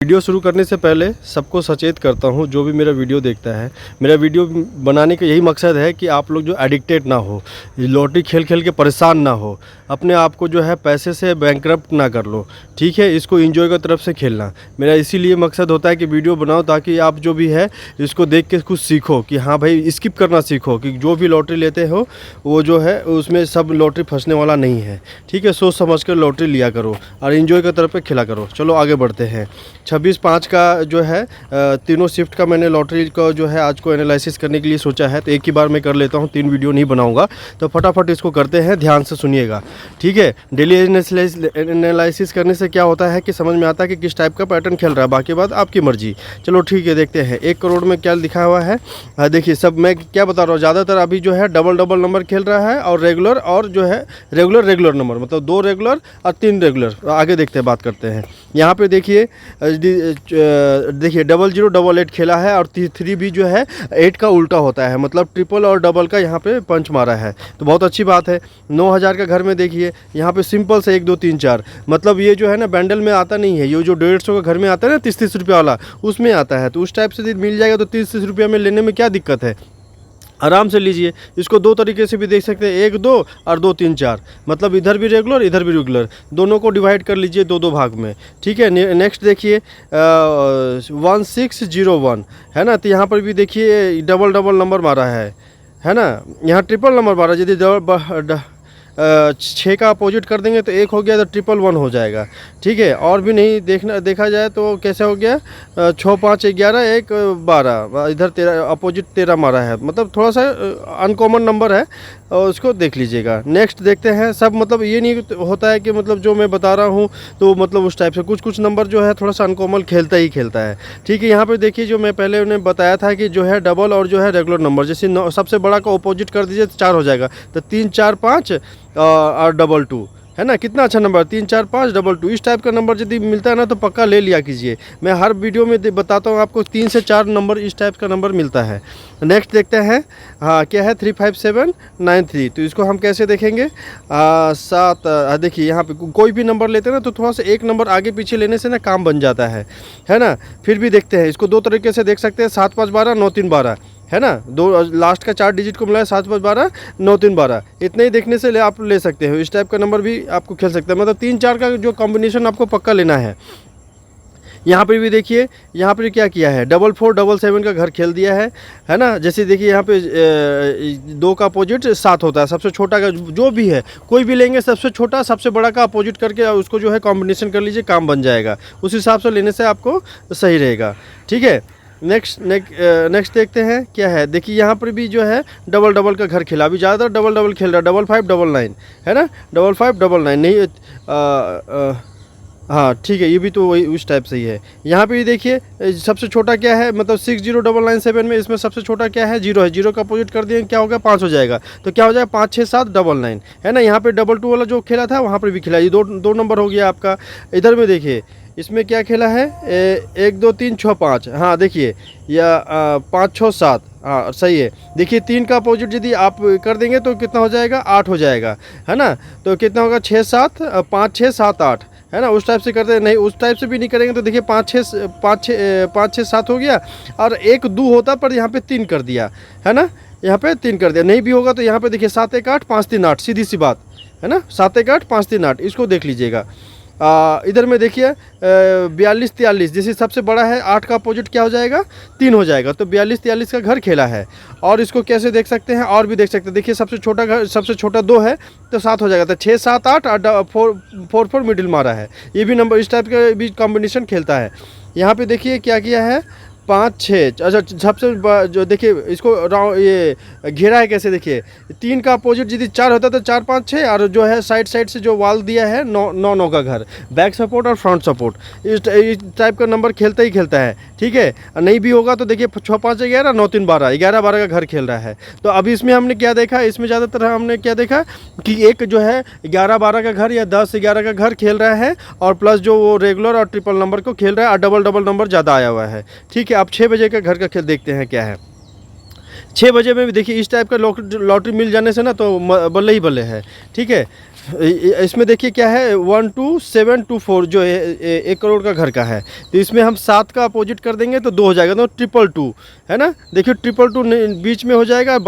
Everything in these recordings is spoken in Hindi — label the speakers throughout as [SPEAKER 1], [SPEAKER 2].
[SPEAKER 1] वीडियो शुरू करने से पहले सबको सचेत करता हूं, जो भी मेरा वीडियो देखता है। मेरा वीडियो बनाने का यही मकसद है कि आप लोग जो एडिक्टेड ना हो, लॉटरी खेल खेल के परेशान ना हो, अपने आप को जो है पैसे से बैंकरप्ट ना कर लो। ठीक है, इसको एंजॉय की तरफ से खेलना मेरा इसीलिए मकसद होता है कि वीडियो बनाओ, ताकि आप जो भी है इसको देख के कुछ सीखो कि हाँ भाई, स्किप करना सीखो कि जो भी लॉटरी लेते हो वो जो है उसमें सब लॉटरी फंसने वाला नहीं है। ठीक है, सोच समझ कर लॉटरी लिया करो और एंजॉय की तरफ पे खेला करो। चलो आगे बढ़ते हैं। 26/5 का जो है तीनों शिफ्ट का मैंने लॉटरी का जो है आज को एनालिसिस करने के लिए सोचा है, तो एक ही बार मैं कर लेता हूँ, 3 वीडियो नहीं बनाऊंगा। तो फटाफट इसको करते हैं, ध्यान से सुनिएगा। ठीक है, डेली एनालिसिस करने से क्या होता है कि समझ में आता है कि किस टाइप का पैटर्न खेल रहा है, बाकी बात आपकी मर्जी। चलो ठीक है, देखते हैं 1 करोड़ में क्या लिखा हुआ है। देखिए, सब मैं क्या बता रहा हूँ, ज़्यादातर अभी जो है डबल डबल नंबर खेल रहा है और रेगुलर, और जो है रेगुलर नंबर, मतलब 2 रेगुलर और 3 रेगुलर। आगे देखते हैं, बात करते हैं। यहाँ पे देखिए 0088 खेला है और 3 भी जो है 8 का उल्टा होता है, मतलब ट्रिपल और डबल का यहाँ पे पंच मारा है, तो बहुत अच्छी बात है। 9000 का घर में देखिए यहाँ पे सिंपल से 1 2 3 4, मतलब ये जो है ना बैंडल में आता नहीं है, ये जो 150 का घर में आता है ना 30-30 रुपये वाला, उसमें आता है। तो उस टाइप से मिल जाएगा तो 30-30 रुपये में लेने में क्या दिक्कत है, आराम से लीजिए। इसको 2 तरीके से भी देख सकते हैं, 1 2 और 2 3 4, मतलब इधर भी रेगुलर इधर भी रेगुलर, दोनों को डिवाइड कर लीजिए 2-2 भाग में। ठीक है, नेक्स्ट देखिए 1601 है ना, तो यहाँ पर भी देखिए डबल डबल नंबर मारा है ना। यहाँ ट्रिपल नंबर मारा, यदि 6 का अपोजिट कर देंगे तो 1 हो गया, तो 111 हो जाएगा। ठीक है, और भी नहीं देखा जाए तो कैसे हो गया, 6 5 11 1 12, इधर 13 अपोजिट 13 मारा है, मतलब थोड़ा सा अनकॉमन नंबर है, और उसको देख लीजिएगा। नेक्स्ट देखते हैं। सब मतलब ये नहीं होता है कि मतलब जो मैं बता रहा हूँ तो मतलब उस टाइप से कुछ नंबर जो है थोड़ा सा अनकॉमन खेलता है। ठीक है, यहाँ पे देखिए जो मैं पहले उन्हें बताया था कि जो है डबल और जो है रेगुलर नंबर, जैसे सबसे बड़ा का अपोजिट कर दीजिए तो 4 हो जाएगा, तो 3 4 5 और 2 है ना। कितना अच्छा नंबर, 3 4 5 2 इस टाइप का नंबर यदि मिलता है ना तो पक्का ले लिया कीजिए। मैं हर वीडियो में बताता हूँ आपको 3 से 4 नंबर इस टाइप का नंबर मिलता है। नेक्स्ट देखते हैं, हाँ क्या है 35793, तो इसको हम कैसे देखेंगे, 7 देखिए यहाँ पे कोई भी नंबर लेते हैं ना तो थोड़ा सा एक नंबर आगे पीछे लेने से ना काम बन जाता है ना। फिर भी देखते हैं, इसको 2 तरीके से देख सकते हैं, 7 5 12 9 3 12 है ना, 2 लास्ट का 4 डिजिट को मिलाया 7 5 12 9 3 12, इतने ही देखने से आप ले सकते हो। इस टाइप का नंबर भी आपको खेल सकते हैं, मतलब 3 4 का जो कॉम्बिनेशन आपको पक्का लेना है। यहाँ पे भी देखिए, यहाँ पे क्या किया है, 44 77 का घर खेल दिया है ना। जैसे देखिए यहाँ पे 2 का अपोजिट 7 होता है, सबसे छोटा का जो भी है कोई भी लेंगे, सबसे छोटा सबसे बड़ा का अपोजिट करके उसको जो है कॉम्बिनेशन कर लीजिए, काम बन जाएगा। उस हिसाब से लेने से आपको सही रहेगा। ठीक है, नेक्स्ट देखते हैं क्या है। देखिए यहाँ पर भी जो है डबल डबल का घर खेला, अभी ज़्यादातर डबल डबल खेल रहा है, 5599 है ना, 5599 नहीं हाँ ठीक है, ये भी तो वही उस टाइप से ही है। यहाँ पे भी देखिए सबसे छोटा क्या है, मतलब 60997 में इसमें सबसे छोटा क्या है, 0 है, 0 का अपोजिट कर दिए क्या होगा, 5 हो जाएगा, तो क्या हो जाएगा 5 6 7 99 है ना। यहाँ पे 22 वाला जो खेला था वहाँ पर भी खेला, ये दो नंबर हो गया आपका। इधर में देखिए इसमें क्या खेला है, 1 2 3 6 5, हाँ देखिए या 5 6 7, हाँ सही है। देखिए 3 का अपोजिट यदि आप कर देंगे तो कितना हो जाएगा, 8 हो जाएगा है ना। तो कितना होगा 6 7 5 6 7 8 है ना, उस टाइप से करते हैं। नहीं उस टाइप से भी नहीं करेंगे तो देखिए 5 6 7 हो गया, और 1 2 होता पर यहाँ पे 3 कर दिया है ना, यहाँ पे 3 कर दिया। नहीं भी होगा तो यहाँ पे देखिए 7 1 8 5 3 8, सीधी सी बात है ना, 7 1 8 5 3 8, इसको देख लीजिएगा। इधर में देखिए 42 43, जैसे सबसे बड़ा है 8 का अपोजिट क्या हो जाएगा, 3 हो जाएगा, तो 42 43 का घर खेला है। और इसको कैसे देख सकते हैं, और भी देख सकते हैं। देखिए सबसे छोटा घर, सबसे छोटा 2 है तो 7 हो जाएगा, तो 6 7 8 और 4 4 मिडिल मारा है। ये भी नंबर इस टाइप का भी कॉम्बिनेशन खेलता है। यहाँ पे देखिए क्या किया है, 5 6, अच्छा सबसे जो देखिए इसको ये घेरा है कैसे, देखिए 3 का अपोजिट यदि 4 होता तो 4 5 6, और जो है साइड से जो वाल दिया है 9 9 का घर, बैक सपोर्ट और फ्रंट सपोर्ट, इस टाइप का नंबर खेलता ही खेलता है। ठीक है, नहीं भी होगा तो देखिए 6 5 11 9 3 12, 11 12 का घर खेल रहा है। तो अभी इसमें हमने क्या देखा, इसमें ज़्यादातर हमने क्या देखा कि एक जो है 11 12 का घर या 10 11 का घर खेल रहा है, और प्लस जो वो रेगुलर और ट्रिपल नंबर को खेल रहा है, और डबल डबल नंबर ज़्यादा आया हुआ है। ठीक है, आप 6 बजे का घर का खेल देखते हैं क्या है। 6 बजे में भी देखिए इस टाइप का लॉटरी मिल जाने से ना तो बल्ले ही बल्ले है। ठीक है, इसमें देखिए क्या है 12724 जो है 1 करोड़ का घर का है। तो इसमें हम 7 का अपोजिट कर देंगे तो 2 हो जाएगा, तो 222 है ना। देखिए 222 बीच में हो जाएगा,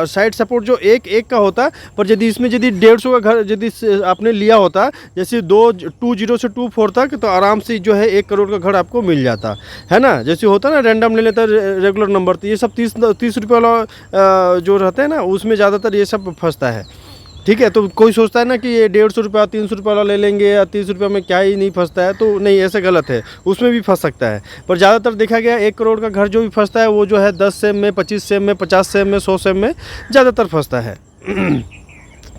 [SPEAKER 1] साइड सपोर्ट जो एक का होता, पर यदि इसमें यदि 150 का घर यदि आपने लिया होता जैसे 20 से 24 तक, तो आराम से जो है 1 करोड़ का घर आपको मिल जाता है ना। जैसे होता ना रैंडम ले लेता रेगुलर नंबर, तो ये सब 30 रुपये वाला जो रहता है ना, उसमें ज़्यादातर ये सब फंसता है। ठीक है, तो कोई सोचता है ना कि ये 150 रुपया 300 रुपये वाला ले लेंगे या 30 रुपये में क्या ही नहीं फंसता है, तो नहीं, ऐसे गलत है, उसमें भी फंस सकता है। पर ज़्यादातर देखा गया 1 करोड़ का घर जो भी फंसता है वो जो है 10 सेम में, 25 सेम में, 50 सेम में, 100 सेम में ज़्यादातर फंसता है।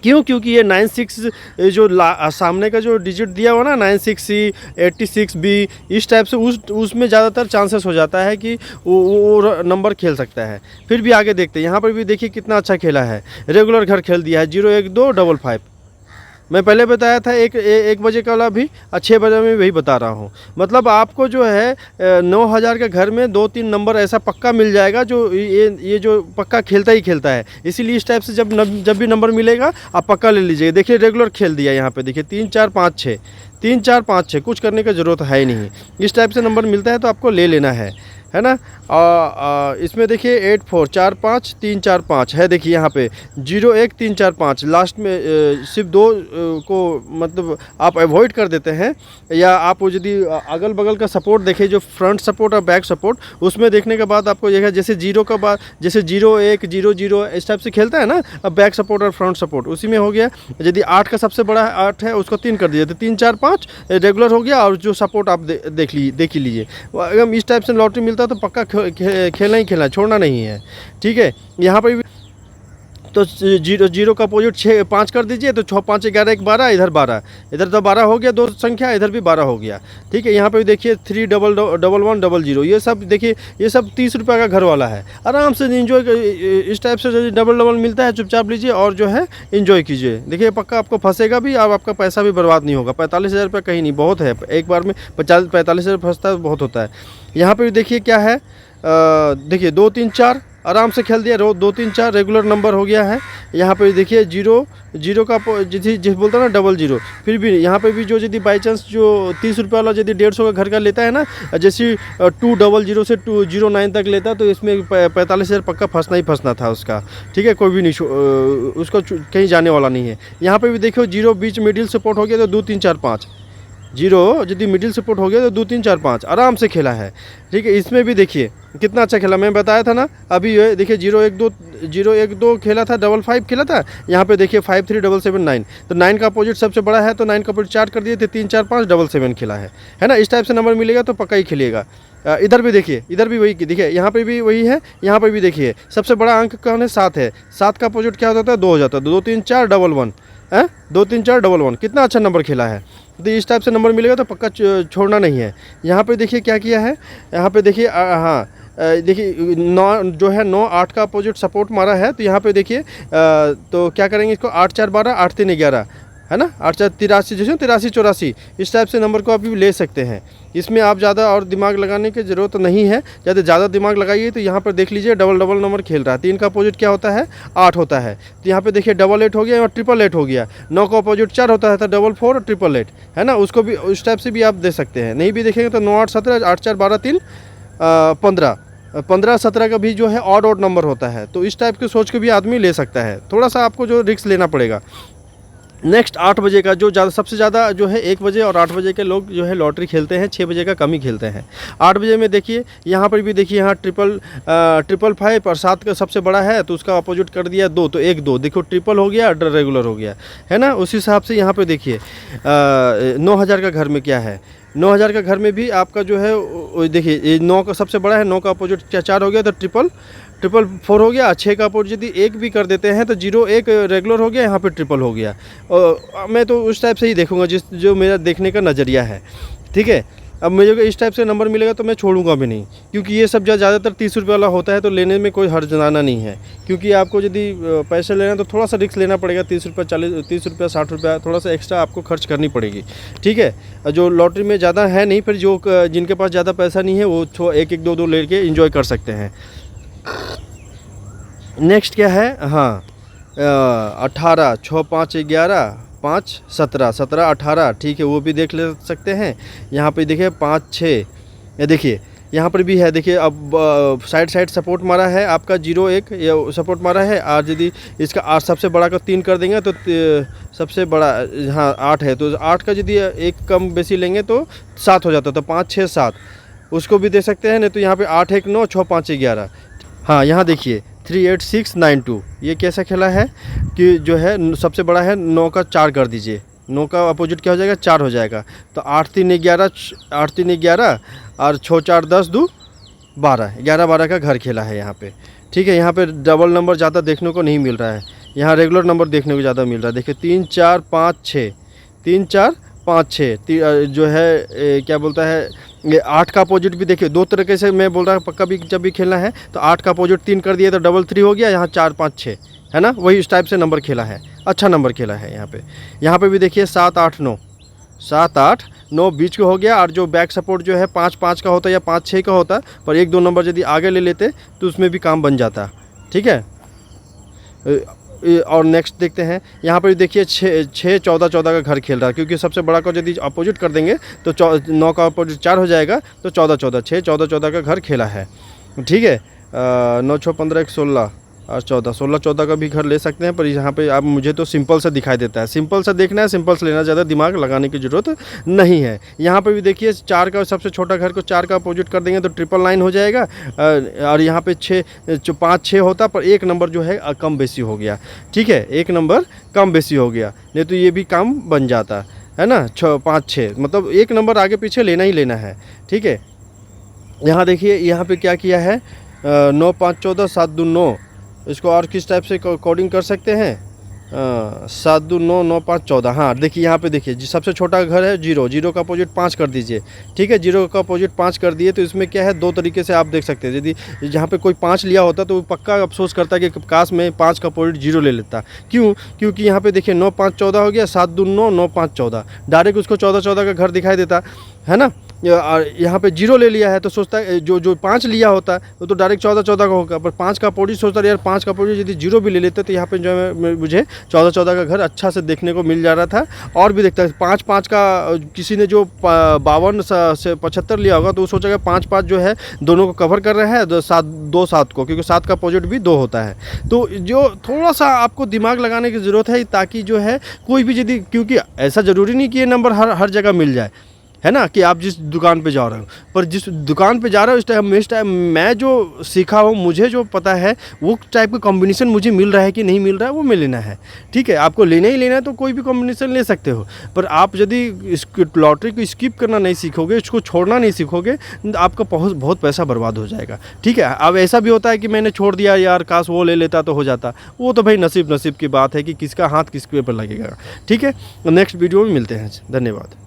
[SPEAKER 1] क्यों? क्योंकि ये 96 जो सामने का जो डिजिट दिया हुआ ना 96C 86B इस टाइप से उसमें ज़्यादातर चांसेस हो जाता है कि वो नंबर खेल सकता है। फिर भी आगे देखते हैं, यहाँ पर भी देखिए कितना अच्छा खेला है, रेगुलर घर खेल दिया है 01255। मैं पहले बताया था 1 बजे का वाला भी, 6 बजे में वही बता रहा हूँ। मतलब आपको जो है 9000 के घर में 2-3 नंबर ऐसा पक्का मिल जाएगा जो ये जो पक्का खेलता ही खेलता है। इसीलिए इस टाइप से जब भी नंबर मिलेगा आप पक्का ले लीजिए। देखिए रेगुलर खेल दिया यहाँ पे, देखिए 3 4 5 6, 3 4 5 6, कुछ करने की ज़रूरत है ही नहीं। इस टाइप से नंबर मिलता है तो आपको ले लेना है ना। इसमें देखिए 8 4 4 5 3 4 5 है, देखिए यहाँ पे 0 1 3 4 5 लास्ट में सिर्फ 2 को मतलब आप अवॉइड कर देते हैं, या आप वो यदि अगल बगल का सपोर्ट देखें जो फ्रंट सपोर्ट और बैक सपोर्ट, उसमें देखने के बाद आपको यह जैसे 0 का बाद जैसे 0 1 0 0 इस टाइप से खेलता है ना, अब बैक सपोर्ट और फ्रंट सपोर्ट उसी में हो गया। यदि 8 का सबसे बड़ा 8 है उसको 3 कर दीजिए तो 3 4 5 रेगुलर हो गया, और जो सपोर्ट आप देख ही लीजिए। अगर इस टाइप से लॉटरी मिलता है तो पक्का खेलना ही खेलना, छोड़ना नहीं है। ठीक है, यहाँ पर भी तो 0 का अपोजिट 6 5 कर दीजिए तो 6 5 11 1 12, इधर 12, इधर तो 12 हो गया, 2 संख्या, इधर भी 12 हो गया। ठीक है, यहाँ पे भी देखिए 3 1 1 0 ये सब देखिए, ये सब 30 रुपये का घर वाला है। आराम से इंजॉय, इस टाइप से डबल मिलता है चुपचाप लीजिए और जो है इंजॉय कीजिए। देखिए पक्का आपको फंसेगा भी और आपका पैसा भी बर्बाद नहीं होगा। 45,000 रुपये कहीं नहीं, बहुत है, एक बार में 45,000 फंसता है, बहुत होता है। यहाँ पर भी देखिए क्या है, देखिए 2 3 4 आराम से खेल दिया, 2 3 4 रेगुलर नंबर हो गया है। यहाँ पे देखिए 0 का जिस बोलता है ना 00, फिर भी यहाँ पे भी जो यदि बाई चांस जो 30 रुपये वाला यदि 150 का घर का लेता है ना, जैसे 200 से 209 तक लेता, तो इसमें 45,000 पक्का फंसना ही फंसना था उसका। ठीक है, कोई भी नहीं उसको कहीं जाने वाला नहीं है। यहाँ पर भी देखो 0 बीच मिडिल सपोर्ट हो गया तो 2 3 4 5, 0 यदि मिडिल सपोर्ट हो गया तो 2 3 4 5 आराम से खेला है। ठीक है, इसमें भी देखिए कितना अच्छा खेला, मैं बताया था ना अभी, ये देखिए 0 1 2 खेला था, 5 खेला था। यहाँ पे देखिए 5 3 7 7 9, तो 9 का अपोजिट सबसे बड़ा है तो 9 का अपोजिट 4 कर दिए थे, 3 4 5 7 7 खेला है ना। इस टाइप से नंबर मिलेगा तो पक्का ही खेलिएगा। इधर भी देखिए, इधर भी वही देखिए, यहाँ पे भी वही है, यहाँ पे भी देखिए सबसे बड़ा अंक कौन है, 7 है। 7 का अपोजिट क्या होता है, 2 हो जाता है, 2 3 4 1 1 है, 2 3 4 1 1, कितना अच्छा नंबर खेला है। तो इस टाइप से नंबर मिलेगा तो पक्का छोड़ना नहीं है। यहाँ पे देखिए क्या किया है, यहाँ पे देखिए हाँ देखिए 9 जो है 9 8 का अपोजिट सपोर्ट मारा है, तो यहाँ पे देखिए तो क्या करेंगे इसको 8 4 12 8 3 11 है ना, 8 4 83 जैसे 83 84 इस टाइप से नंबर को आप भी ले सकते हैं। इसमें आप ज़्यादा और दिमाग लगाने की ज़रूरत नहीं है, ज़्यादा दिमाग लगाइए तो यहाँ पर देख लीजिए डबल नंबर खेल रहा है। 3 का अपोजिट क्या होता है, 8 होता है, तो यहाँ पे देखिए 8 हो गया और 8 हो गया। 9 का अपोजिट 4 होता है तो 4 और 8 है ना, उसको भी उस टाइप से भी आप दे सकते हैं। नहीं भी देखेंगे तो 9 8 17 8 4 12 3 15 17 का भी जो है ऑड नंबर होता है। तो इस टाइप की सोच के भी आदमी ले सकता है, थोड़ा सा आपको जो रिस्क लेना पड़ेगा। नेक्स्ट 8 बजे का जो सबसे ज़्यादा जो है 1 बजे और 8 बजे के लोग जो है लॉटरी खेलते हैं, 6 बजे का कम ही खेलते हैं। 8 बजे में देखिए यहाँ पर भी देखिए, यहाँ 555 और 7 का सबसे बड़ा है तो उसका अपोजिट कर दिया 2, तो 1 2 देखो ट्रिपल हो गया, रेगुलर हो गया है ना। उस हिसाब से यहाँ पे देखिए 9000 का घर में क्या है, 9000 का घर में भी आपका जो है देखिए 9 का सबसे बड़ा है, 9 का अपोजिट 4 हो गया तो 4 हो गया। 6 का अपोजिट यदि 1 भी कर देते हैं तो 0 1 रेगुलर हो गया, यहाँ पे ट्रिपल हो गया। मैं तो उस टाइप से ही देखूंगा जो मेरा देखने का नज़रिया है। ठीक है, अब मुझे इस टाइप से नंबर मिलेगा तो मैं छोड़ूंगा भी नहीं, क्योंकि ये सब ज़्यादातर 30 रुपये वाला होता है तो लेने में कोई हर्जाना नहीं है। क्योंकि आपको यदि पैसे लेना तो थोड़ा सा रिस्क लेना पड़ेगा, 30 रुपये 40 30 रुपये 60 रुपये थोड़ा सा एक्स्ट्रा आपको खर्च करनी पड़ेगी। ठीक है, जो लॉटरी में ज़्यादा है नहीं, फिर जो जिनके पास ज़्यादा पैसा नहीं है वो 1 1 2 2 लेके इंजॉय कर सकते हैं। नेक्स्ट क्या है, हाँ 18 6 5 11 5 17 17 18, ठीक है, वो भी देख ले सकते हैं। यहाँ पे देखिए 5 6, ये देखिए यहाँ पर भी है, देखिए अब साइड सपोर्ट मारा है आपका 0 1, ये सपोर्ट मारा है। और यदि इसका 8 सबसे बड़ा का 3 कर देंगे तो सबसे बड़ा हाँ 8 है, तो 8 का यदि एक कम बेसी लेंगे तो 7 हो जाता, तो 5 6 7 उसको भी दे सकते हैं। नहीं तो यहाँ पे 8 1 9 6 5 11। हाँ यहाँ देखिए 3 8 6 9 2, ये कैसा खेला है कि जो है सबसे बड़ा है 9 का 4 कर दीजिए, 9 का अपोजिट क्या हो जाएगा 4 हो जाएगा। तो 8 3 11, 8 3 11 और 6 4 10 2 12, 11 12 का घर खेला है यहाँ पे, ठीक है। यहाँ पे डबल नंबर ज़्यादा देखने को नहीं मिल रहा है, यहाँ रेगुलर नंबर देखने को ज़्यादा मिल रहा है। देखिए 3 4 5 6, 3 4 5 6 जो है क्या बोलता है ये 8 का अपोजिट भी देखिए, दो तरीके से मैं बोल रहा हूँ पक्का भी जब भी खेलना है तो 8 का अपोजिट 3 कर दिया तो डबल 3 हो गया, यहाँ 4 5 6 है ना, वही इस टाइप से नंबर खेला है, अच्छा नंबर खेला है यहाँ पे भी देखिए 7 8 9, 7 8 9 बीच का हो गया। और जो बैक सपोर्ट जो है 5 5 का होता है या 5 6 का होता, पर 1 2 नंबर यदि आगे ले लेते तो उसमें भी काम बन जाता, ठीक है। और नेक्स्ट देखते हैं, यहाँ पर देखिए 6 14 14 का घर खेल रहा है, क्योंकि सबसे बड़ा को यदि अपोजिट कर देंगे तो 9 का अपोजिट 4 हो जाएगा, तो 14 14 6 14 14 का घर खेला है, ठीक है। 9 6 15 1 16 और 14 16 14 का भी घर ले सकते हैं, पर यहाँ पे आप मुझे तो सिंपल सा दिखाई देता है, सिंपल सा देखना है, सिंपल से लेना, ज़्यादा दिमाग लगाने की ज़रूरत नहीं है। यहाँ पे भी देखिए 4 का सबसे छोटा घर को 4 का अपोजिट कर देंगे तो 999 हो जाएगा। और यहाँ पे 5 6 होता, पर एक नंबर जो है कम बेसी हो गया, ठीक है, एक नंबर कम बेसी हो गया, नहीं तो ये भी काम बन जाता है ना। 6 5 6 मतलब एक नंबर आगे पीछे लेना ही लेना है, ठीक है। यहाँ देखिए यहाँ पे क्या किया है 9 5 14 7 2 9, इसको और किस टाइप से कोडिंग कर सकते हैं 7 2 9 9 5 14। हाँ देखिए यहाँ पे देखिए सबसे छोटा घर है 0, 0 का अपोजिट 5 कर दीजिए, ठीक है, 0 का अपोजिट 5 कर दिए। तो इसमें क्या है, दो तरीके से आप देख सकते हैं, यदि जहाँ पे कोई 5 लिया होता तो वो पक्का अफसोस करता कि काश में 5 का अपोजिट 0 ले लेता। क्यों? क्योंकि यहाँ पे देखिए 9 5 14 हो गया, 7 2 9 9 5 14, डायरेक्ट उसको 14 14 का घर दिखाई देता है ना। यहाँ पे 0 ले लिया है तो सोचता है जो 5 लिया होता है वो तो डायरेक्ट 14 14 का होगा, पर 5 का अपोजिट सोचता है यार 5 का अपोजिट यदि 0 भी ले लेते तो यहाँ पे जो है मुझे 14 14 का घर अच्छा से देखने को मिल जा रहा था। और भी देखता है 5 5 का किसी ने जो 52 से 75 लिया होगा तो वो सोचेगा 5 5 जो है दोनों को कवर कर रहे हैं, 2 7 को, क्योंकि 7 का अपोजिट भी 2 होता है। तो जो थोड़ा सा आपको दिमाग लगाने की ज़रूरत है, ताकि जो है कोई भी यदि, क्योंकि ऐसा ज़रूरी नहीं कि ये नंबर हर जगह मिल जाए, है ना, कि आप जिस दुकान पे जा रहे हो, पर जिस दुकान पे जा रहे हो इस टाइम मैं जो सीखा हूँ, मुझे जो पता है वो टाइप का कॉम्बिनेशन मुझे मिल रहा है कि नहीं मिल रहा है वो मैं लेना है, ठीक है। आपको लेना ही लेना है तो कोई भी कॉम्बिनेशन ले सकते हो, पर आप यदि इस लॉटरी को स्किप करना नहीं सीखोगे, इसको छोड़ना नहीं सीखोगे, आपका बहुत पैसा बर्बाद हो जाएगा, ठीक है। अब ऐसा भी होता है कि मैंने छोड़ दिया, यार काश वो ले लेता तो हो जाता, वो तो भाई नसीब की बात है कि किसका हाथ किसके ऊपर लगेगा, ठीक है। नेक्स्ट वीडियो में मिलते हैं, धन्यवाद।